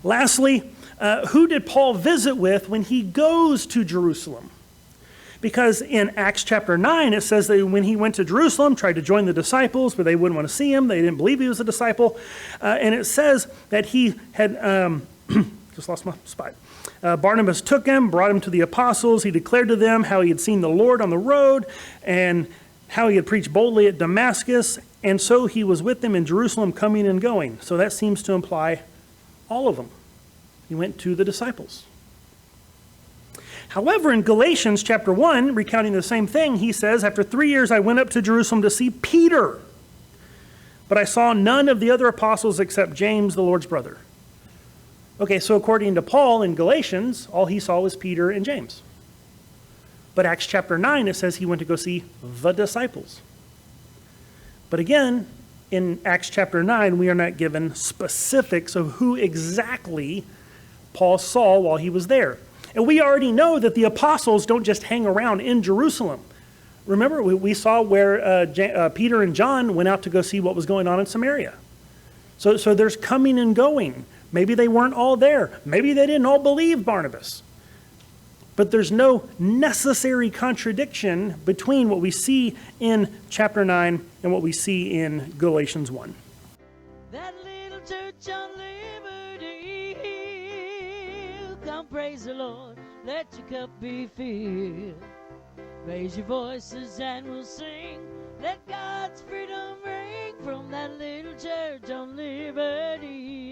Lastly, who did Paul visit with when he goes to Jerusalem? Because in Acts chapter 9, it says that when he went to Jerusalem, tried to join the disciples, but they wouldn't want to see him. They didn't believe he was a disciple. And it says that he had, just lost my spot. Barnabas took him, brought him to the apostles. He declared to them how he had seen the Lord on the road and how he had preached boldly at Damascus. And so he was with them in Jerusalem, coming and going. So that seems to imply all of them. He went to the disciples. However, in Galatians chapter 1, recounting the same thing, he says, after 3 years I went up to Jerusalem to see Peter, but I saw none of the other apostles except James, the Lord's brother. Okay, so according to Paul in Galatians, all he saw was Peter and James. But Acts chapter 9, it says he went to go see the disciples. But again, in Acts chapter 9, we are not given specifics of who exactly Paul saw while he was there. And we already know that the apostles don't just hang around in Jerusalem. Remember, we saw where Peter and John went out to go see what was going on in Samaria. So there's coming and going. Maybe they weren't all there. Maybe they didn't all believe Barnabas. But there's no necessary contradiction between what we see in chapter 9 and what we see in Galatians 1. That little church on Liberty Hill, come praise the Lord, let your cup be filled. Raise your voices and we'll sing, let God's freedom ring from that little church on Liberty Hill.